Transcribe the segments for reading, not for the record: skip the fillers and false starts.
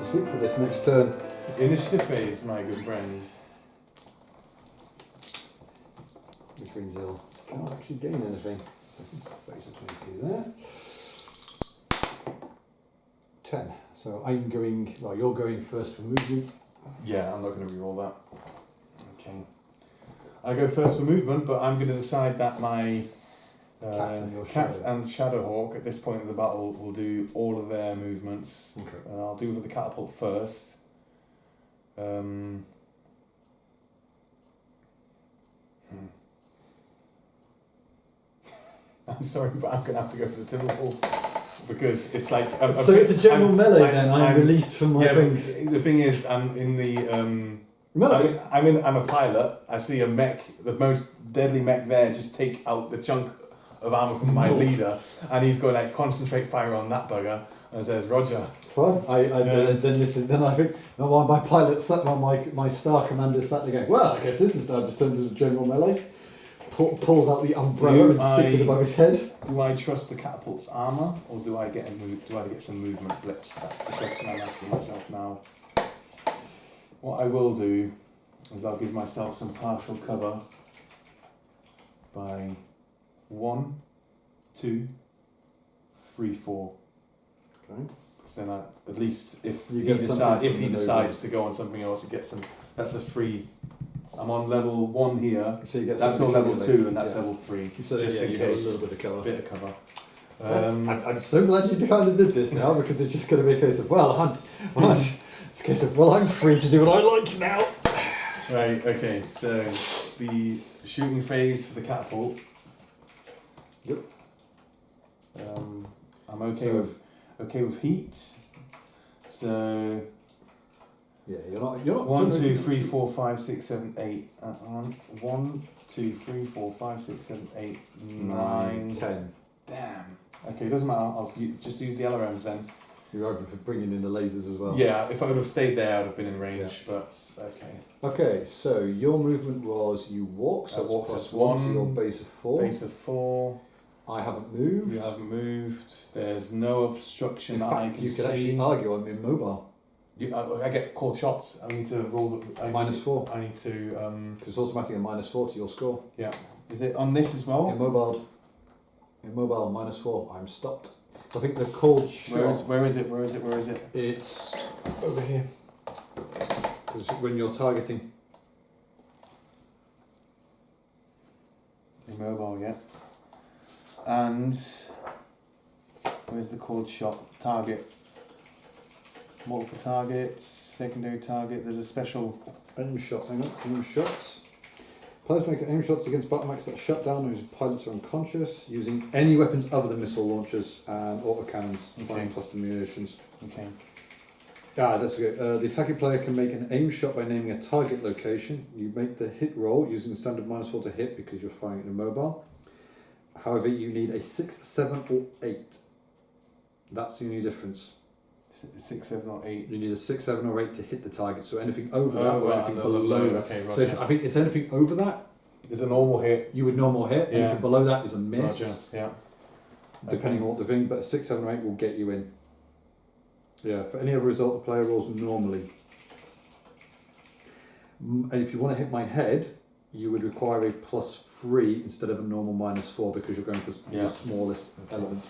sleep for this next turn. Initiative phase, my good friend. Which means he'll can't actually gain anything. Face of 22 there. 10. So I'm going, well, you're going first for movement. Yeah, I'm not going to reroll that. Okay. I go first for movement, but I'm going to decide that my Cat and Shadowhawk at this point in the battle will do all of their movements. Okay. I'll do with the catapult first. I'm sorry, but I'm going to have to go for the Timberwolf because it's like... so it's a general melee then, I'm released from my things. The thing is, I'm in the... I'm a pilot. I see a mech, the most deadly mech there, just take out the chunk of armor from my leader, and he's going like concentrate fire on that bugger, and says, "Roger." Fine. Then I think my pilot sat, my star commander sat there going, well, I guess this is now just turned into general melee. Pulls out the umbrella and sticks it above his head. Do I trust the catapult's armor, or do I get some movement blips? That's the question I'm asking myself now. What I will do is I'll give myself some partial cover by 1, 2, 3, 4. Okay. So then at least if he decides to go on something else, he gets some. That's a free. I'm on level 1 here. So you get that's on level 2 and that's level 3. So just in case, a little bit of cover. Bit of cover. I'm so glad you kind of did this now, because it's just going to be a case of it's a case of I'm free to do what I like now. Right. Okay. So the shooting phase for the catapult. Yep. I'm okay with heat. So. Yeah, you're not. 1, 2, 3, 4, 5, 6, 7, 8. 1, 2, 3, 4, 5, 6, 7, 8, 9, 10. Damn. Okay, doesn't matter. I'll just use the LRMs then. You're open for bringing in the lasers as well. Yeah, if I would have stayed there, I would have been in range. Yeah. But okay. Okay, so your movement was you walk, so walk plus 1 to your base of 4. Base of 4. I haven't moved. You haven't moved. There's no obstruction in that fact, I can you could see. actually argue I'm immobile. I get called shots. I need to roll the... -4. I need to... Because it's automatically a -4 to your score. Yeah. Is it on this as well? Immobile, -4. I'm stopped. I think the cold shot... Where is it? It's over here. Because when you're targeting... Immobile, yeah. And... Where's the cold shot? Target. Multiple targets, secondary target, there's a special... Aim shots, hang on, aim shots. Pilots make aim shots against battle mechs that shut down whose pilots are unconscious, using any weapons other than missile launchers and autocannons, firing cluster munitions. Okay. That's good. The attacking player can make an aim shot by naming a target location. You make the hit roll using the standard -4 to hit because you're firing it immobile. However, you need a 6, 7 or 8. That's the only difference. 6, 7 or 8. You need a 6, 7 or 8 to hit the target, so anything over that or anything below that. Okay, so I think it's anything over that. Is a normal hit. You would normal hit, anything below that is a miss. Roger. Yeah. Depending on what the thing, but a 6, 7 or 8 will get you in. Yeah, for any other result the player rolls normally. And if you want to hit my head, you would require a +3 instead of a normal -4 because you're going for the smallest element.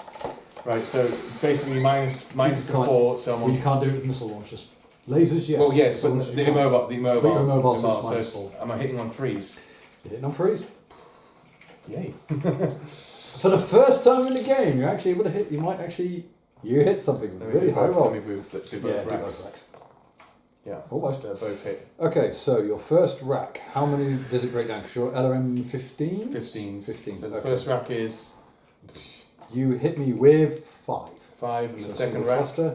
Right, so basically minus the 4, so I'm on... You can't do it with missile launchers. Lasers, yes. Well, yes, but the immobile. So it's so am I hitting on 3s? You're hitting on 3s. Yay. For the first time in the game, you're actually able to hit. You might actually hit something really high roll. Let me do both racks. Yeah, almost. They're both hit. Okay, so your first rack. How many does it break down? Because you're LRM 15. 15s. So the first rack is. You hit me with 5. 5, and the second rack. Cluster.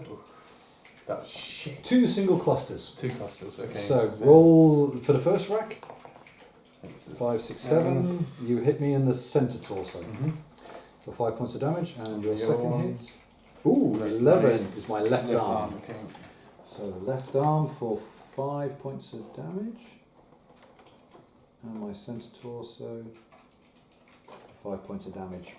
That's shit. 2 single clusters. 2 clusters. Okay. So roll for the first rack. 5, 6, 7. 7. You hit me in the center torso. Mm-hmm. For 5 points of damage, and your second one. hit. Ooh, 11 is my left arm. Okay. So left arm for 5 points of damage, and my center torso 5 points of damage.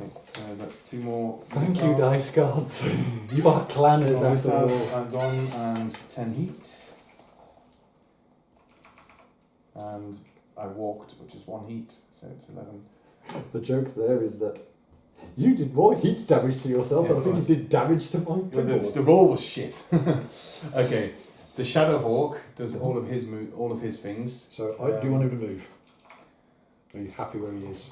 Okay, so that's 2 more. Thank you, dice gods. You are clanners after all. I've gone and 10 heat. And I walked, which is 1 heat, so it's 11. The joke there is that you did more heat damage to yourself than I think you did damage to my Well, temple. the roll was shit. Okay, the Shadowhawk does all of his things. So do you want him to move? Are you happy where he is?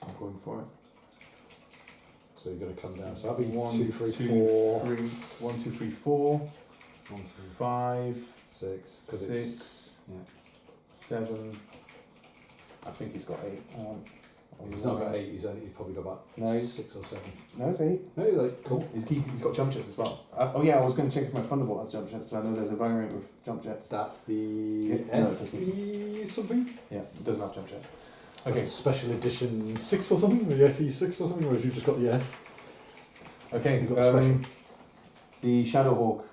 I'm going for it. So you're going to come down. So that'll be 1, 2, 3, 4. 1, 2, 3, 4. 1, 2, 5, 6. 6, Yeah. 7. I think he's got 8. He's not got 8. He's probably got about 6 or 7. No, it's 8. No, like cool. He's got jump jets as well. I was going to check if my Thunderbolt has jump jets, but I know there's a variant with jump jets. That's the Yeah, SE something. Yeah, it doesn't have jump jets. Okay, Okay, special edition 6 or something, the SE6 or something, or have you just got the S? okay. You've got the special. The Shadowhawk.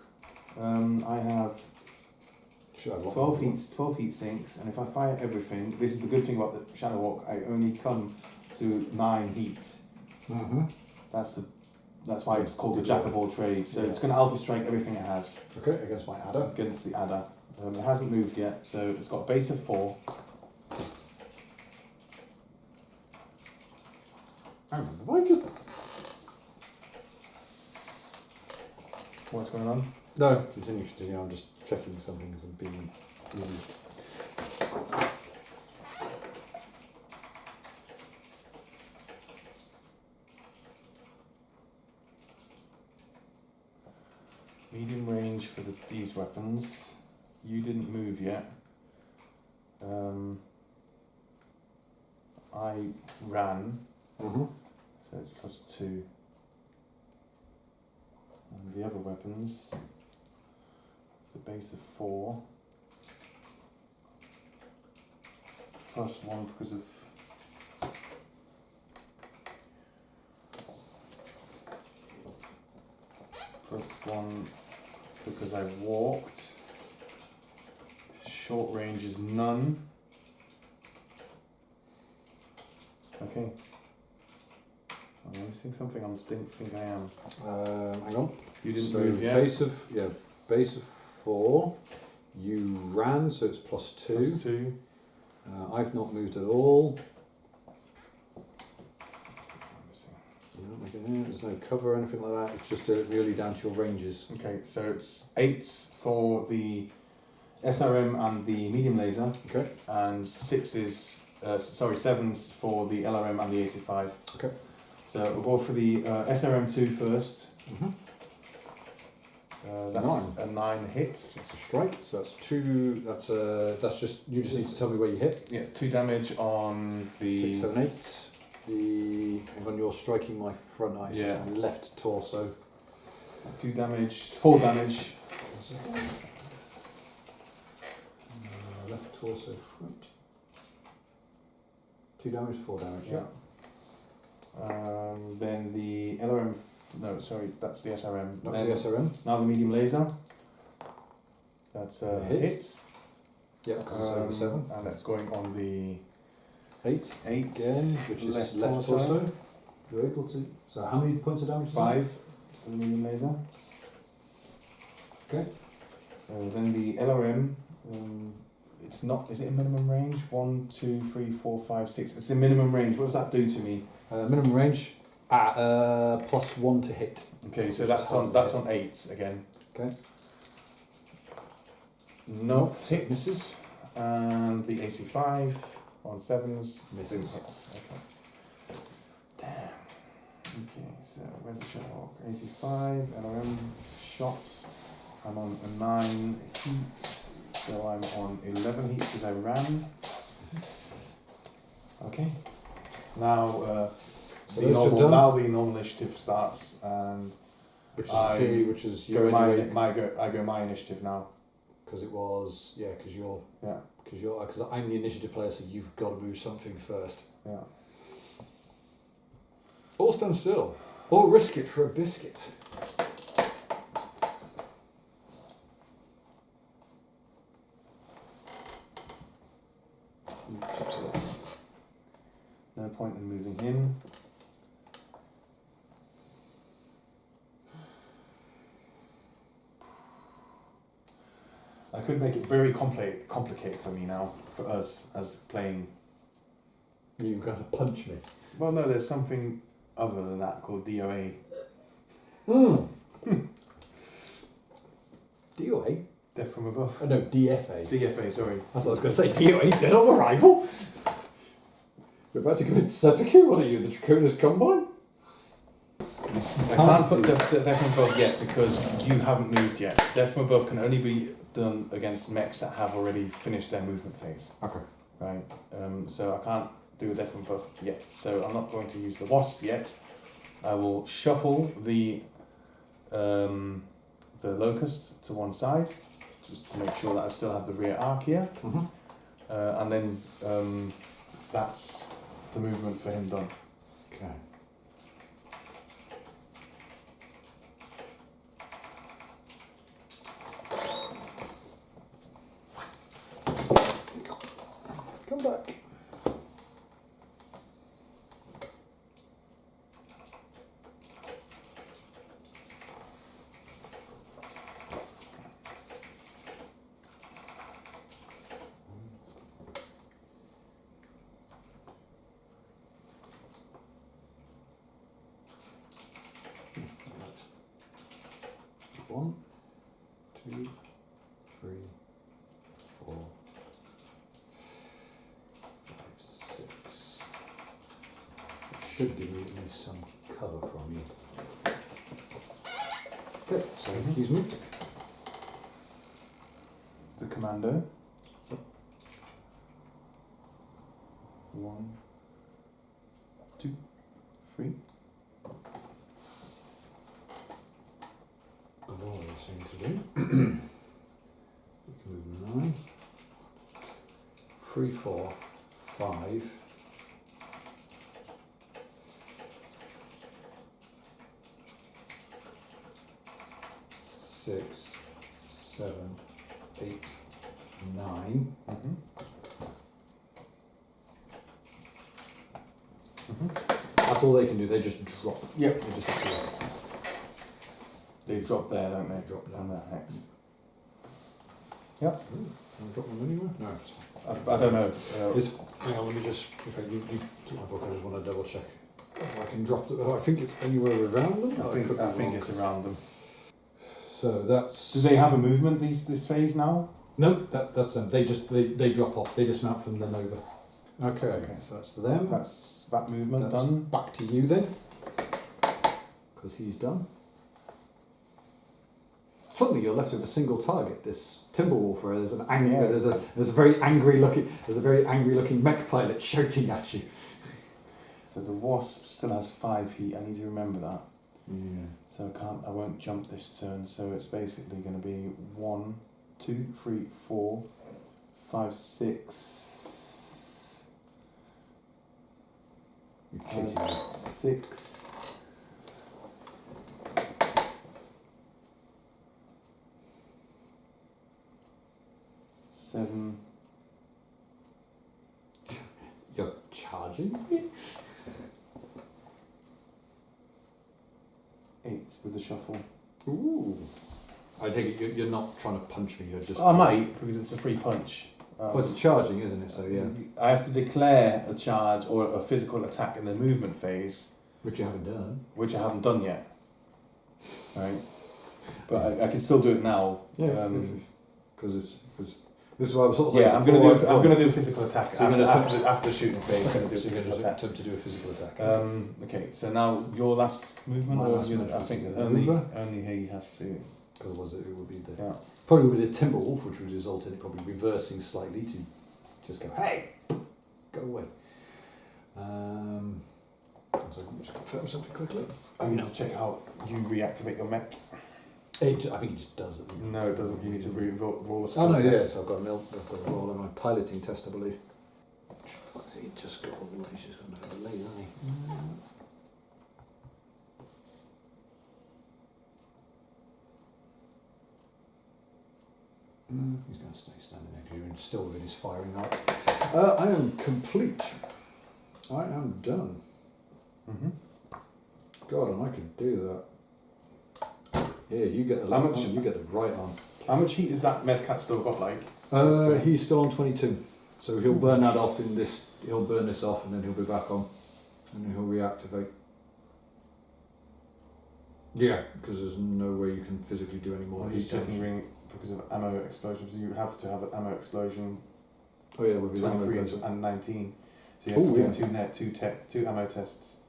I have Should I have 12 heat sinks, and if I fire everything, this is the good thing about the Shadowhawk. I only come to 9 heat. Mm-hmm. That's why it's called the Jack of all trades. So it's going to alpha strike everything it has Okay, against my adder. against the adder. It hasn't moved yet, so it's got a base of 4. Hang on, why just... What's going on? No, continue. I'm just checking something as I'm being moved. Medium range for these weapons. You didn't move yet. I ran, Mm-hmm. so it's +2. And the other weapons, it's a base of 4. +1 because of +1 because I walked. Short range is none. Okay. I'm missing something. I didn't think I am. Hang on. You didn't So move yet. base of 4. You ran, so it's +2. +2. I've not moved at all. You're not making it. There's no cover or anything like that. It's just really down to your ranges. Okay, so it's 8s for the SRM and the medium laser, Okay. and 7s for the LRM and the AC5. Okay. So we'll go for the SRM2 first. Mm-hmm. That's a 9 hit. That's a strike. So that's 2. That's just you just need to tell me where you hit. Yeah, 2 damage on the 6, 7, 8. Hang on, you're striking my front eye. So Yeah. my left torso. 2 damage, 4 damage. Left torso front. 2 damage, 4 damage. Yeah. Then the LRM. No, sorry, that's the SRM. That's Then the SRM. now the medium laser. That's a hit. Yeah, because it's over 7. And that's going on the 8 8 again, which is left torso. You're able to. So how many points of damage? is 5 for the medium laser. Okay. Then the LRM. It's not. Is it a minimum range? 1, 2, 3, 4, 5, 6. It's a minimum range. What does that do to me? Minimum range. +1 to hit. Okay, so Which that's is on hard to 8s again. Okay. Not Hit, hits. misses. And the AC5 on 7s. Misses. Hits. Okay. Damn. Okay, so where's the Shadowhawk? AC5, LRM shot. I'm on a 9 heat, so I'm on 11 heat because I ran. Okay. Now, So those two done. now the normal initiative starts, and Which is I a theory, which is go your I go my initiative now. because it was because you're Yeah, because I'm the initiative player, so you've got to move something first. yeah. Or stand still, or risk it for a biscuit. thinking. I could make it very complicated for me now, for us as playing. You've got to punch me. Well, no, there's something other than that called DOA. DOA? Death from above. Oh no, DFA. DFA, sorry. That's what I was going to say. DOA, dead on arrival? We're about to go into suffocate? What are you, the Draconis Combine? I can't put Death from above yet because you haven't moved yet. Death from above can only be done against mechs that have already finished their movement phase. Okay. Right. So I can't do a Death from above yet. So I'm not going to use the Wasp yet. I will shuffle the Locust to one side, just to make sure that I still have the rear arc here. And then that's the movement for him done. Okay. Come back. One, two, three, four, five, six. It should give me at least some cover from you. Okay, so he's moved. The commando. One, two, three. All I seem to do. We can move 9, 3, 4, 5. 6, 7, 8, 9. That's all they can do. They just drop. Yep. They just drop. They drop there, don't they? They drop on down. that hex. Yep. Can I drop them anywhere? No, it's fine. I don't know. Hang on, let me just. In fact, you took my book. I just want to double check. If I can drop them. I think it's anywhere around them. I think it's around them. So that's. Do they have a movement this phase now? No, that's them. They just they drop off. They dismount from the Nova. Okay, so that's them. That's that movement That's done. back to you then, because he's done. Suddenly you're left with a single target. This Timberwolf, where there's an angry, Yeah. there's a very angry looking mech pilot shouting at you. So the Wasp still has 5 heat. I need to remember that. Yeah. So I won't jump this turn. So it's basically going to be 1, 2, 3, 4, 5, 6. You're chasing me. 6. 7. You're charging me? 8 with the shuffle. Ooh. I take it you're not trying to punch me. You're just. I might because it's a free punch. Well, it's charging, isn't it? So yeah. I have to declare a charge or a physical attack in the movement phase, Which you haven't done. which I haven't done yet. Right, but I can still do it now. Yeah. Because this is why I was sort of. Yeah, like I'm gonna before do a physical attack So you're after, gonna after the shooting phase. I'm gonna do a So you're physical going to attack. attempt to do a physical attack. Okay, so now your last movement, My or last movement I was think the only maneuver. he has to. Otherwise it would be the Yeah. probably would be the Timberwolf, which would result in it probably reversing slightly to just go, hey, go away. So let me just confirm something quickly. I need to check how you reactivate your mech. I think it just does it. No, it doesn't. You need to roll a Oh skill no, test. yes, I've got a roll on my piloting test, I believe. He's just got a delay, hasn't he? He's going to stay standing there because you're still within his firing arc. I am complete. I am done. God, and I could do that. Yeah, you get the left arm, you get the right arm. How much heat has that Medcat still got, like? He's still on 22. So he'll burn that off in this, he'll burn this off and then he'll be back on. And then he'll reactivate. Yeah, because there's no way you can physically do any more. Well, he's checking ring because of ammo explosions. You have to have an ammo explosion. Oh yeah, with his ammo 23 and 19. So you have to do two ammo tests.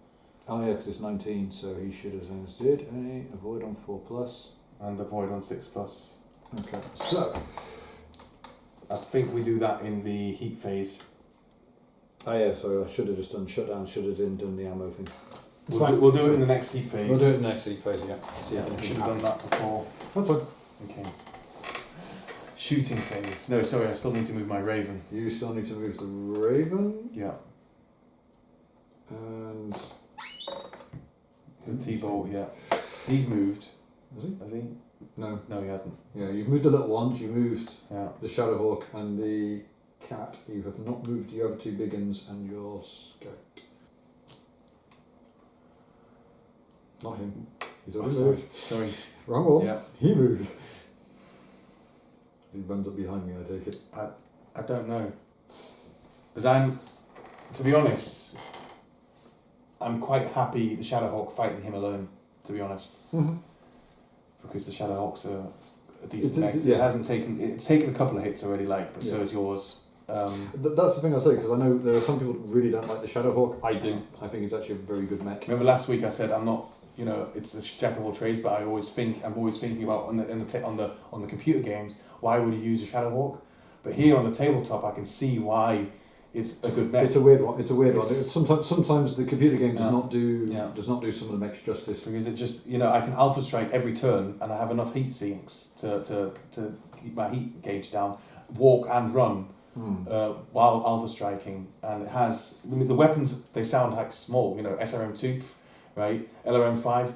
Oh yeah, because it's 19, so he should have then did a avoid on 4+. And avoid on 6+. Okay, so I think we do that in the heat phase. oh yeah, so I should have just done shutdown. Should have done the ammo thing. We'll do it in the next heat phase. We'll do it in the next heat phase. Yeah. See Yeah, if we anything should have done happens. that before. That's fine. Okay. Shooting phase. No, sorry, I still need to move my Raven. You still need to move the Raven Yeah. and The T-bolt, yeah. He's moved. is he? Has he? No. No, he hasn't. Yeah, you've moved the little ones. You moved Yeah. the Shadowhawk and the cat. You have not moved the other two big uns and your scout. Not him. He's already sorry. moved. Sorry. Wrong one. Yeah. He moves. He runs up behind me, I take it. I don't know. Because to be honest, I'm quite happy the Shadowhawk fighting him alone, to be honest. Mm-hmm. Because the Shadowhawks are a decent It's- mech. yeah. It's taken a couple of hits already, like, but so Yeah. is yours. That's the thing I say, because I know there are some people that really don't like the Shadowhawk. I do. I think it's actually a very good mech. Remember last week I said I'm not, it's a jack of all trades, but I'm always thinking about on the computer games, why would you use a Shadowhawk? But here on the tabletop, I can see why it's a good mech. It's a weird one. Sometimes the computer game does not do some of the mechs justice. Because it just, I can alpha strike every turn and I have enough heat sinks to keep my heat gauge down, walk and run while alpha striking. And it has, the weapons, they sound like small, SRM2, right? LRM5,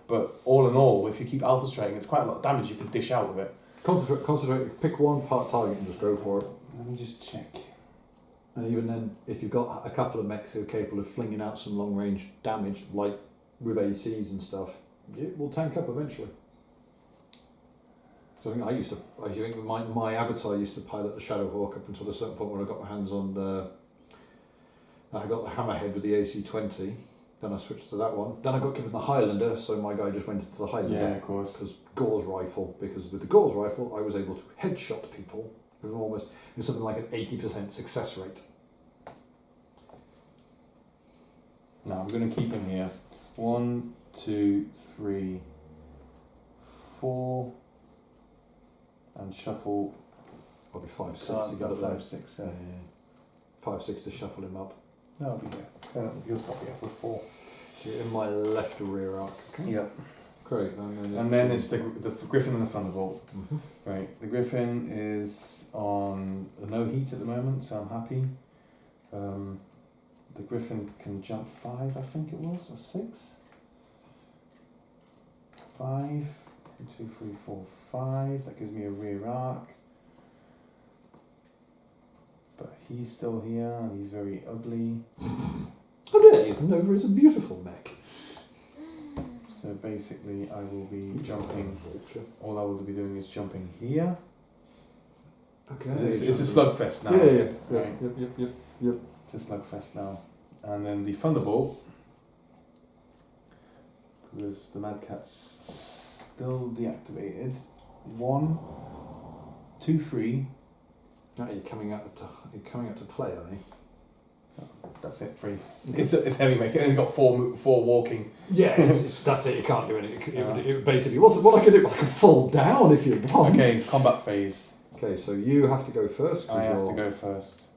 but all in all, if you keep alpha striking, it's quite a lot of damage you can dish out with it. Concentrate, pick one part target and just go for it. Let me just check. And even then, if you've got a couple of mechs who are capable of flinging out some long range damage, like with ACs and stuff, it will tank up eventually. So I think my avatar used to pilot the Shadowhawk up until a certain point when I got my hands on I got the Hammerhead with the AC-20, then I switched to that one. Then I got given the Highlander, so my guy just went into the Highlander. Yeah, of course. Because Gore's rifle, because with the Gore's rifle I was able to headshot people with something like an 80% success rate. No, I'm going to keep him here. 1, 2, 3, 4, and shuffle. Probably 5, 6 So to get it 5, there. 6, Yeah. 5, 6 to shuffle him up. No, I'll be here. You'll stop here with 4. So you're in my left rear arc. Okay. Yep. Great. And then it's the Griffin and the Thunderbolt. Mm-hmm. Right. The Griffin is on no heat at the moment, so I'm happy. The Griffin can jump 5, I think it was, or 6. 5. 1, 2, 3, 4, 5. That gives me a rear arc. But he's still here, and he's very ugly. How dare you? Nova is a beautiful mech. So basically, I will be jumping. Vulture. All I will be doing is jumping here. Okay. It's a slugfest now. Yeah. Right. Yep. It's a slugfest now. And then the Thunderbolt, because the Mad Cat's still deactivated. 1, 2, 3. Now you're coming out to play, aren't you? That's it. 3. It's heavy mech. It only got 4 walking. Yeah, that's it. You can't do anything. It basically, what I can do? I can fall down if you want. Okay, combat phase. Okay, so you have to go first. I have to go first.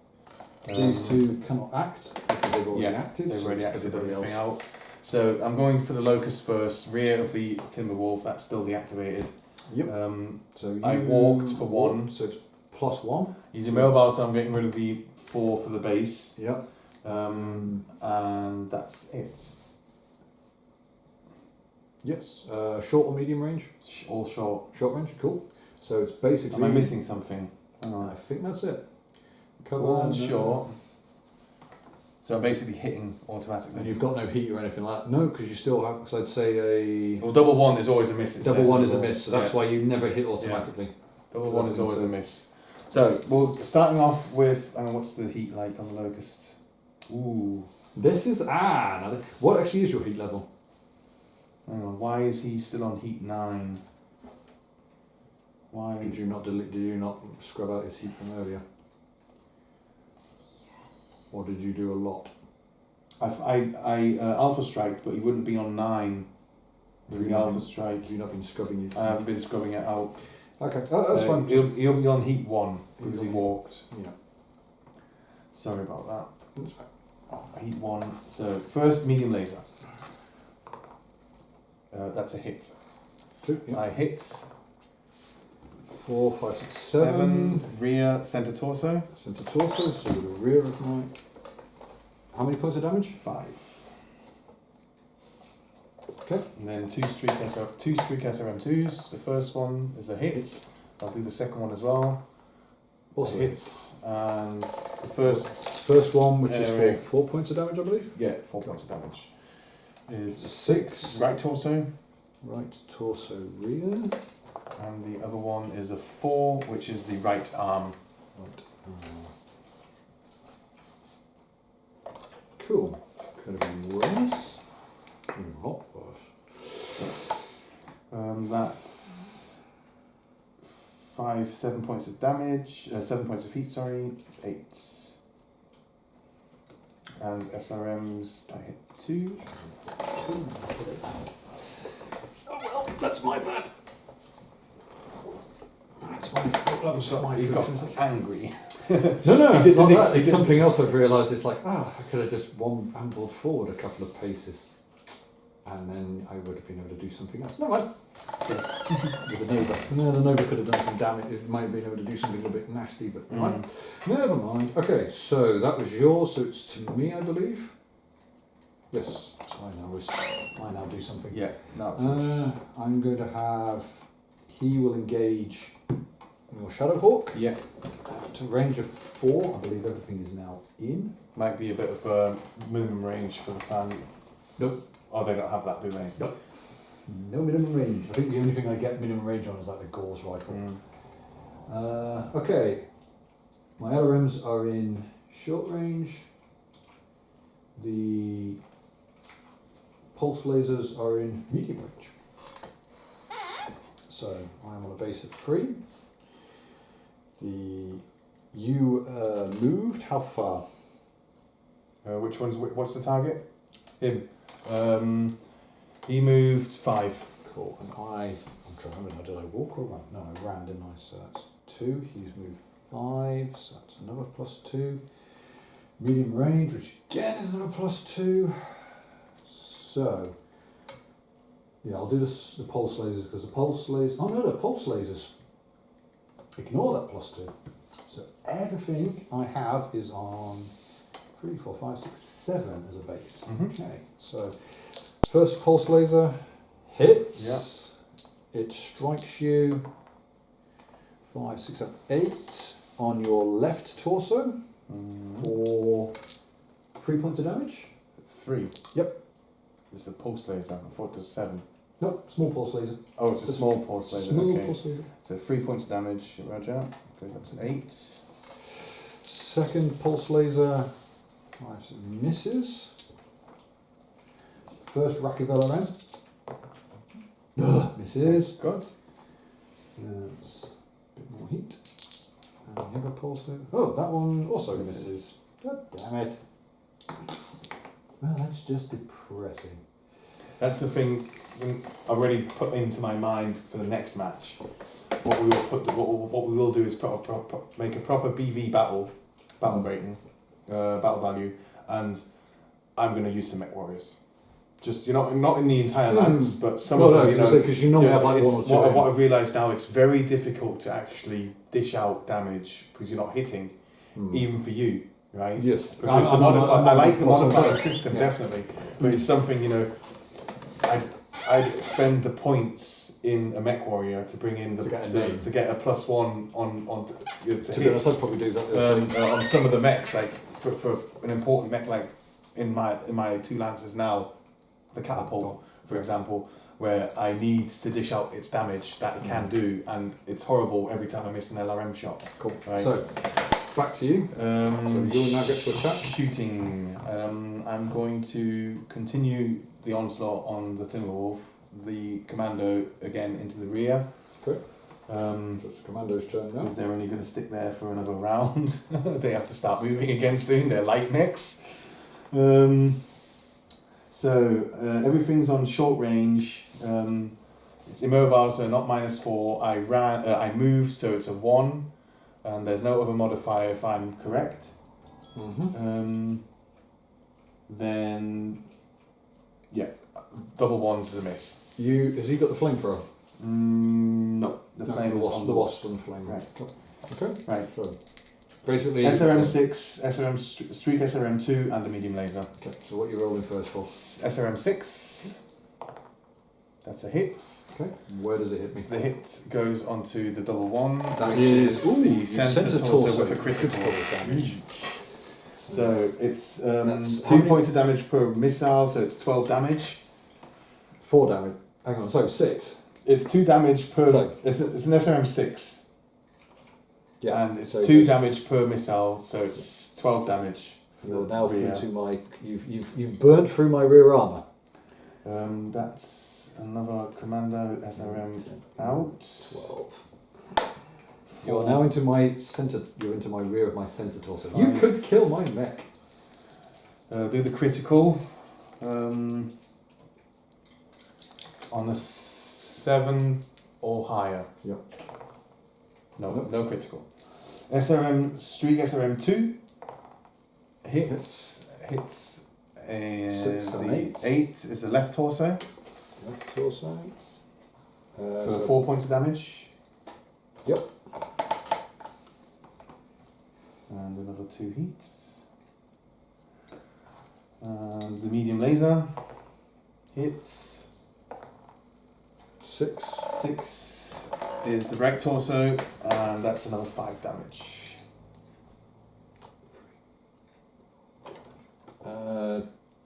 These two cannot act because they've already acted. They've so already it's acted everybody everything else. out. So I'm going for the Locust first, rear of the Timberwolf, that's still deactivated. Yep. So I walked for 1. So it's +1. He's immobile, so I'm getting rid of the 4 for the base. Yep. And that's it. Yes. Short or medium range? All short. Short range. Cool. So it's basically. Am I missing something? Hang I on. think that's it. So 1 short. So I'm basically hitting automatically. And you've got no heat or anything like that? No, because you still have, because I'd say a... Well, double one is always a miss. Double one is a miss, so that's why you never hit automatically. Double one is always a miss. So, well, starting off with, what's the heat like on the Locust? Ooh. This is, what actually is your heat level? Hang on, why is he still on heat 9? Why? Did you not scrub out his heat from earlier? Or did you do a lot? I Alpha Strike, but he wouldn't be on 9 with the Alpha Strike. Have you not been scrubbing his heat? I haven't been scrubbing it out. Okay, that's fine. He'll be on heat 1 because he walked. Yeah. Sorry about that. That's fine. Heat 1. So, first medium laser. That's a hit. 2, yeah. I hit 4, 5, 6, 7. Rear, center torso. Center torso, so the rear of my... How many points of damage? 5. Okay. And then two streak SRM2s. The first one is a hit. I'll do the second one as well. Also hit. And the first one, which is for 4 points of damage, I believe? Yeah, 4 points of damage. Is 6. Right torso. Right torso rear. And the other one is a 4, which is the right arm. Right arm. Cool. Could have been worse. Hot worse. That's 7 points of damage. 7 points of heat, sorry. It's 8. And SRMs, I hit 2. Oh well, that's my bad. That's my fault. That was my You got fault. angry. No, it's not that. It's something else I've realised. It's like, I could have just ambled forward a couple of paces. And then I would have been able to do something else. No, with the Nova. No, the Nova could have done some damage. It might have been able to do something a little bit nasty, but never mind. Okay, so that was yours. So it's to me, I believe. Yes. So I now do something. Yeah. No. I'm going to have. He will engage your Shadowhawk. Yeah. To range of 4. I believe everything is now in. Might be a bit of minimum range for the clan. Nope. Oh, they don't have that, do they? Nope. No minimum range. I think the only thing I get minimum range on is like the Gauze rifle. Okay. My LRMs are in short range. The pulse lasers are in medium range. So I am on a base of 3. You moved how far? What's the target? Him. He moved 5. Cool. And I'm trying to remember, did I walk or run? No, I ran, didn't I? So that's 2. He's moved 5, so that's another +2. Medium range, which again is another +2. So, yeah, I'll do the pulse lasers because the pulse lasers. Oh no, the pulse lasers. Ignore that +2. So everything I have is on 3, 4, 5, 6, 7 as a base. Okay, so first pulse laser hits. Yeah. It strikes you 5, 6, 7, 8 on your left torso for 3 points of damage. 3. Yep. It's a pulse laser. I thought it was 7. No, small pulse laser. Oh, it's a small pulse laser. Small Okay. pulse laser. So 3 points of damage. Roger. Goes up to 8. Second pulse laser. 5 misses. First rack of LRM. Misses. Good. That's a bit more heat. And the other pulse laser. Oh, that one also misses. God damn it. Well, that's just depressing. That's the thing I already put into my mind for the next match. What we will do is make a proper BV battle rating, battle value, and I'm going to use some mech warriors. Just not in the entire lance, but some of them. Because you normally have like 1 or 2. What I've realised now, it's very difficult to actually dish out damage because you're not hitting, even for you, right? Yes. Because I like the modifier system, definitely, but it's something I'd spend the points in a mech warrior to bring in to get a +1 on to be honest, I'd probably do that on some of the mechs, like for an important mech like in my 2 lancers now, the catapult, for example, where I need to dish out its damage that it can do, and it's horrible every time I miss an LRM shot. Cool. Right? So, back to you. So you'll now get to attack. Shooting. I'm going to continue the onslaught on the Timberwolf. The commando again into the rear. Okay. So it's the commando's turn now. Because they're only going to stick there for another round. They have to start moving again soon. They're light mechs. So everything's on short range. It's immobile, so not -4. I moved, so it's a 1, and there's no other modifier if I'm correct. Then, yeah, double 1's is a miss. Has he got the flamethrower? No, the flame is on the wasp and the flame. Right. Cool. Okay. Right. So basically, SRM6, Streak SRM2, and a medium laser. Okay. So what are you rolling first for? SRM6. That's a hit. Okay. Where does it hit me? The hit goes onto the double 1. That which is the center torso with a critical damage. So it's That's 2 points of damage per missile, so it's 12 damage. 4 damage. Hang on. So 6. It's 2 damage per. So- it's an SRM6. Yeah. And it's so 2 damage per missile, so it's 12 damage. for You're the now rear. through to my. You've burned through my rear armor. That's another commando SRM out. 12. Four. You're now into my center. You're into my rear of my center torso. You 5. could kill my mech. Do the critical. On a 7 or higher. Yep. No critical. Streak SRM2 hits, and 6 and the 8. 8 is the left torso, Left torso. so 4 points of damage. Yep. And another 2 heats. And the medium laser hits. 6. 6 is the right torso, and that's another 5 damage.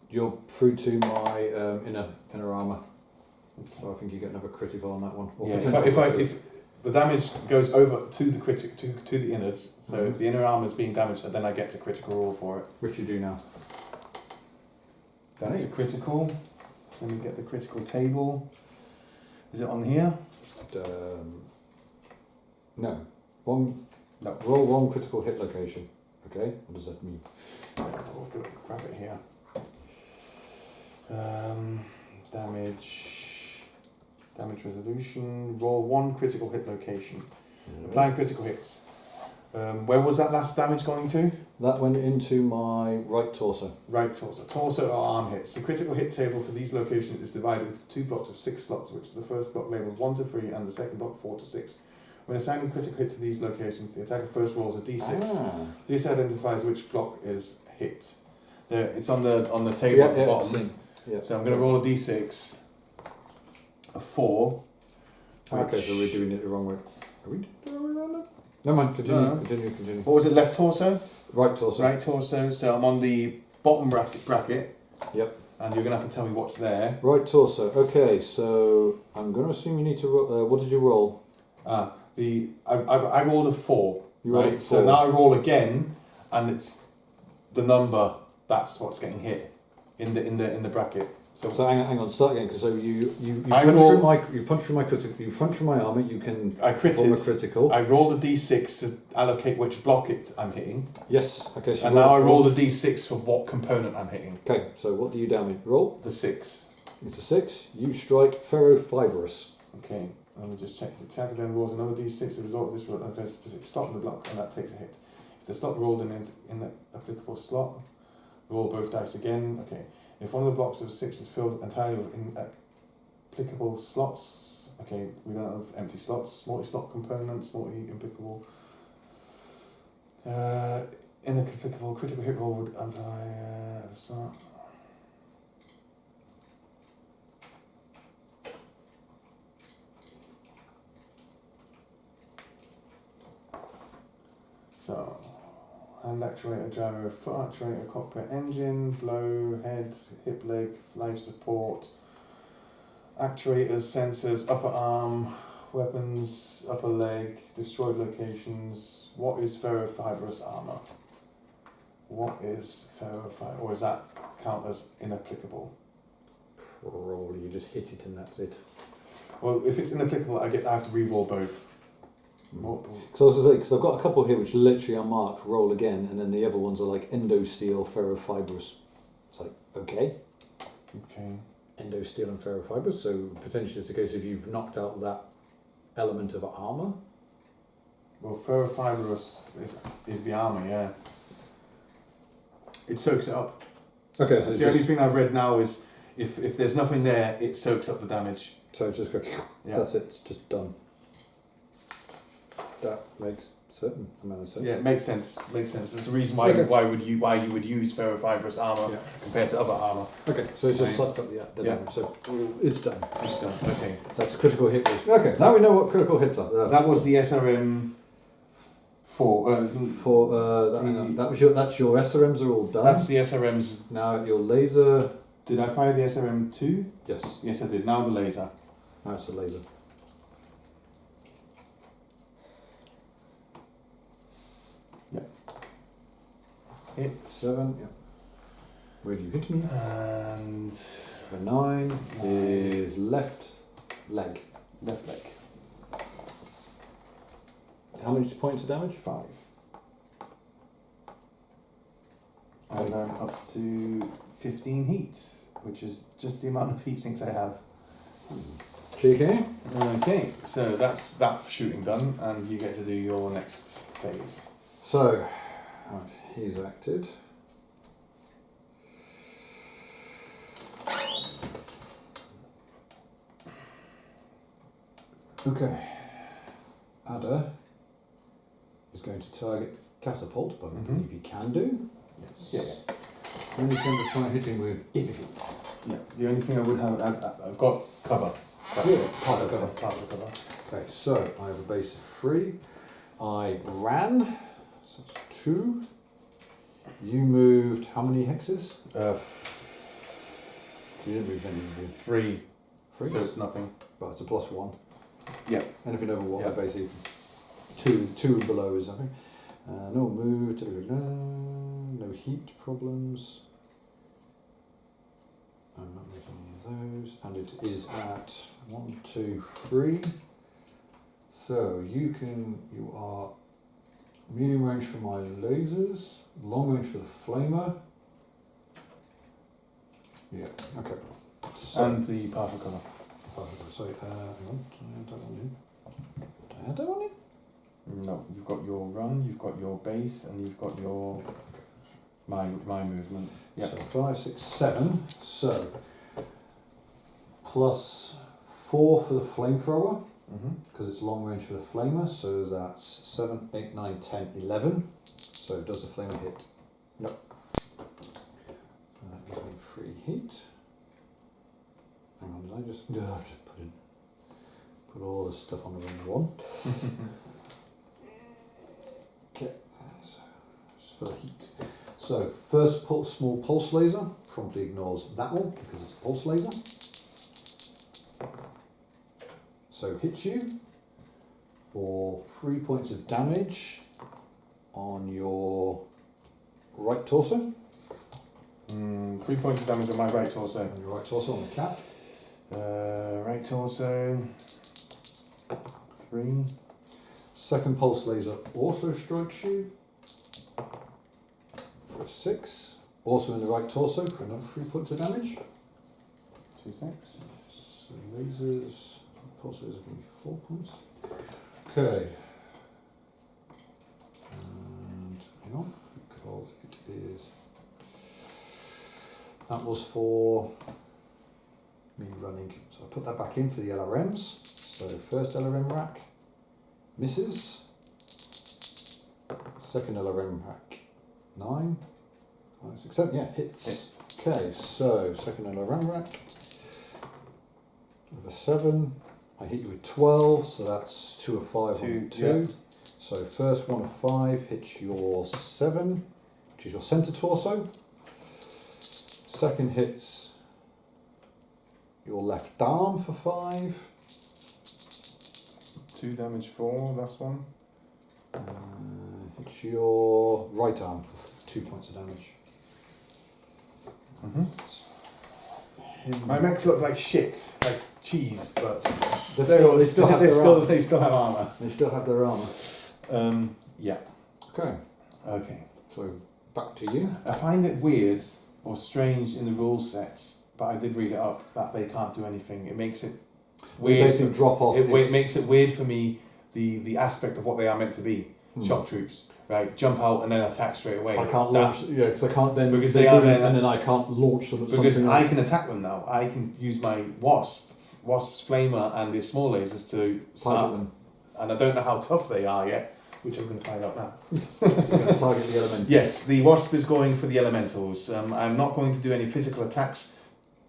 You're through to my inner armor. So I think you get another critical on that one. Or Yeah, potentially- if the damage goes over to the to the innards, so Mhm. if the inner armor is being damaged, then I get a critical roll for it. Which you do now. That's a Right. critical. Let me get the critical table. Is it on here? No. One. No. Roll 1 critical hit location. Okay. What does that mean? I'll grab it here. Damage resolution. Roll 1 critical hit location. Applying critical hits. Where was that last damage going to? That went into my right torso. Right torso. Torso or arm hits. The critical hit table for these locations is divided into 2 blocks of 6 slots, which the first block labels 1 to 3 and the second block 4 to 6. When assigning critical hit to these locations, the attacker first rolls a d6. This identifies which block is hit. There, it's on the table Yeah, at the yeah, bottom. I've seen. Yeah. So I'm going to roll a d6. A 4. Okay, so we're doing it the wrong way. Are we doing it the wrong way around? Never mind. Continue. No. Continue. What was it? Left torso. Right torso. Right torso. So I'm on the bottom bracket. Yep. And you're going to have to tell me what's there. Right torso. Okay, so I'm going to assume you need to roll. What did you roll? I rolled a 4. You rolled a right? So 4. now I roll again, and it's the number. That's what's getting hit in the bracket. So hang on, start again. Because so you I punch roll- through my critical. You punch through my armor. You can I perform a critted. critical. I rolled a d6 to allocate which block I'm hitting, Yes. Okay. So and you now I a roll four. the d6 for what component I'm hitting. Okay. So what do you damage? Roll. The 6. It's a 6. You strike ferrofibrous. Okay, let me just check. The attacker then rolls another d6. The result of this roll is stop in the block, and that takes a hit. If the slot rolled in the applicable slot, roll both dice again. Okay. If one of the blocks of 6 is filled entirely with applicable slots, okay, we don't have empty slots. Multi-slot components, multi-applicable. Inapplicable critical hit roll would apply at the start. So Hand actuator, gyro, foot actuator, cockpit engine, blow, head, hip leg, life support, actuators, sensors, upper arm, weapons, upper leg, destroyed locations. What is ferrofibrous armour? What is ferrofibrous, or does that count as inapplicable? Probably you just hit it and that's it. Well, if it's inapplicable, I have to re-roll both. Because I was going to say, because I've got a couple here which literally are marked roll again, and then the other ones are like endosteel, ferrofibrous. It's like, okay. Okay. Endosteel and ferrofibrous, so potentially it's a case of you've knocked out that element of armour. Well, ferrofibrous is the armour, yeah. It soaks it up. Okay, so The only thing I've read now is if there's nothing there, it soaks up the damage. So it's just go. Yeah. That's it. It's just done. That makes certain amount of sense. Yeah, it makes sense. Makes sense. There's a reason why Okay. why you would use ferrofibrous armour Yeah. compared to other armour. Okay, so it's just Okay. sucked up the Yeah. damage. So it's done. It's done. Okay. So that's critical hit. Okay, now we know what critical hits are. That was the SRM 4. Hang on, that's your SRMs are all done. That's the SRMs. Now your laser. Did I fire the SRM 2? Yes, Yes, I did. Now the laser. now it's the laser. It's 7. Yeah. Where do you hit me? and The 9 is left leg. left leg. How many points of damage? 5. And I'm up to 15 heat, which is just the amount of heat sinks I have. Cheeky. Okay, so that's that shooting done, and you get to do your next phase. So, right, he's acted. Okay. Adder is going to target catapult, but I Mhm. believe he can do. Yeah. Then he's going to try hitting with everything. Yeah. The only thing I would have, I've got cover. Yeah, part of cover. Part of the cover. Okay, so I have a base of 3. I ran, so that's 2. You moved how many hexes? You didn't move any, did you? 3. 3? So it's nothing. But it's a +1. Yeah. Anything over 1, Yeah. basically. 2 and below is nothing. No move, no heat problems. I'm not making any of those. And it is at 1, 2, 3. So you are medium range for my lasers, long range for the flamer. Yeah, okay. So, And the partial cover. sorry, hang on, did I add that one in? Did I add that one in? No, you've got your run, you've got your base, and you've got your my movement. Yeah. So 5, 6, 7. So plus 4 for the flamethrower Mm-hmm. because it's long range for the flamer. So that's 7, 8, 9, 10, 11. So does the flamer hit? No. So that gives me 3 heat. Hang on, did I just? No, I've just put all this stuff on the wrong one. Okay, so it's for the heat. So first small pulse laser promptly ignores that one because it's a pulse laser. So hits you for 3 points of damage on your right torso. 3 points of damage on my right torso. On your right torso on the cap. Right torso. 3. Second pulse laser also strikes you for a 6. Also in the right torso for another 3 points of damage. 2, 6. So lasers, pulse lasers give me 4 points. Okay. And hang on, because it is. That was for me running. So I put that back in for the LRMs. So first LRM rack misses. Second LRM rack 9, 5, 6, 7. Yeah, hits. Okay, so second LRM rack with a 7. I hit you with 12, so that's 2 of 5 on 2. Yeah. So So first one of 5 hits your 7, which is your centre torso. Second hits your left arm for 5. 2 damage, 4, that's one. Hits your right arm for 2 points of damage. My mechs look like shit, like cheese, but They still have their armour. they still have armour. They still have their armour. Yeah. Okay, Okay. so back to you. I find it weird or strange in the rule set, but I did read it up, that they can't do anything. It makes it They weird. basically drop off. It makes it weird for me, the aspect of what they are meant to be. Shock troops, right? Jump out and then attack straight away. I can't launch, because I can't then, Because they are then, and then I can't launch them at because something I else. can attack them now. I can use my wasp's flamer and the small lasers to start Target them. and I don't know how tough they are yet, which I'm going to find out now. So you're going to target the element. Yes, the wasp is going for the elementals. I'm not going to do any physical attacks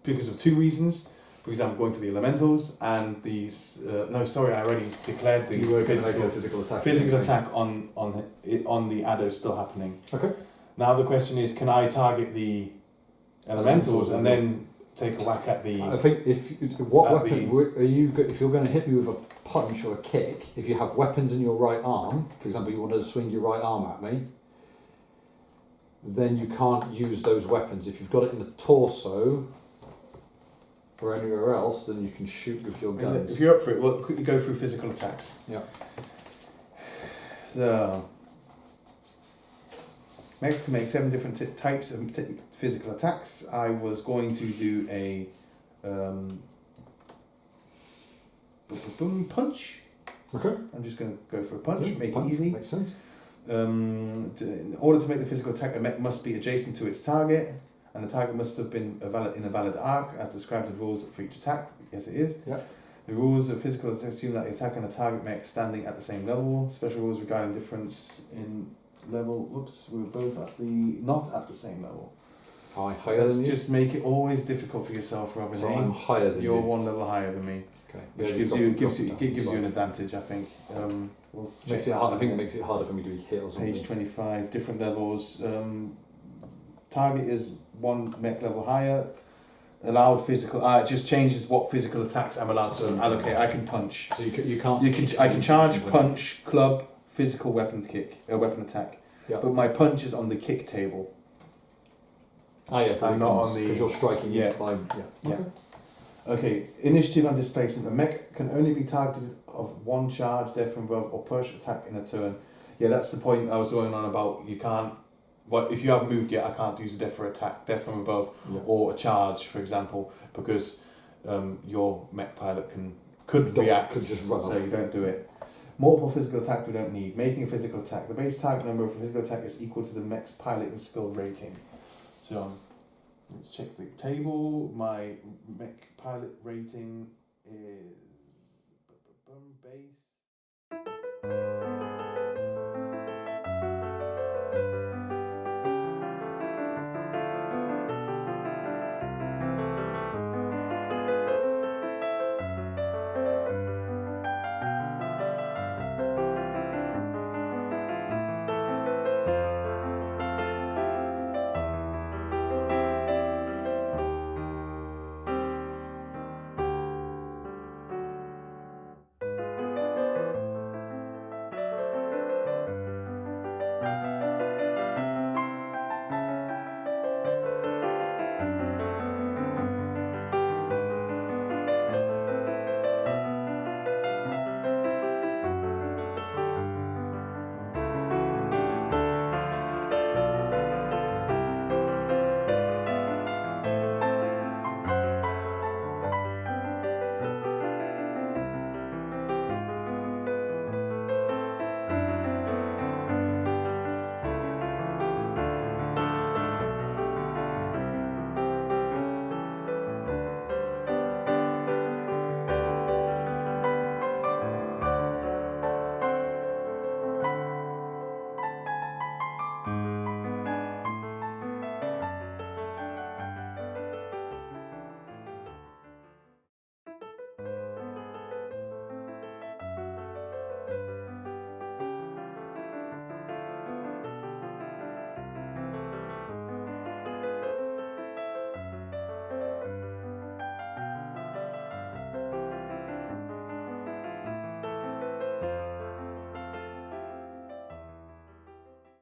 because of 2 reasons. Because I'm going for the elementals and these. No, sorry, I already declared the You were going to make a physical attack. physical attack on the adder still happening. Okay. Now the question is, can I target the elementals and then take a whack at the? I think if At weapon are you? If you're going to hit me with a punch or a kick, if you have weapons in your right arm, for example, you wanted to swing your right arm at me, then you can't use those weapons. If you've got it in the torso or anywhere else, then you can shoot with your guns. If you're up for it, we'll quickly go through physical attacks. Yeah. So, mechs can make 7 different types of physical attacks. I was going to do a punch. Okay. I'm just going to go for a punch, Yeah, make punch, it easy. Makes sense. In order to make the physical attack, a mech must be adjacent to its target, and the target must have been in a valid arc, as described in the rules for each attack. Yes, it is. Yeah. The rules of physical attacks assume that the attacker and the target mech standing at the same level. Special rules regarding difference in level. Whoops, we were both not at the same level. I'm higher Let's than you. just make it always difficult for yourself, Robin. So eh? I'm higher than You're you. 1 level higher than me, Okay. which Yeah, gives just you drop gives you down an the side. advantage, I think. We'll check Makes it that hard. I out. think it makes it harder for me to be hit or something. Page 25, different levels. Target is 1 mech level higher. Allowed physical. It just changes what physical attacks I'm allowed to allocate. I can punch. So you can't. I can charge, punch, club, physical weapon kick, weapon attack. Yeah. But my punch is on the kick table. Ah, yeah. I'm not on the- because you're striking. Yeah. By, yeah. Yeah. Okay. Okay, initiative and displacement. A mech can only be targeted of 1 charge, death from above, or push attack in a turn. Yeah, that's the point I was going on about. You can't. If you haven't moved yet, I can't use a death for attack, death from above, Yeah. or a charge, for example, because your mech pilot could react. Could just run so off. you don't do it. Multiple physical attack we don't need. Making a physical attack. The base target number of a physical attack is equal to the mech's piloting skill rating. So let's check the table. My mech pilot rating is base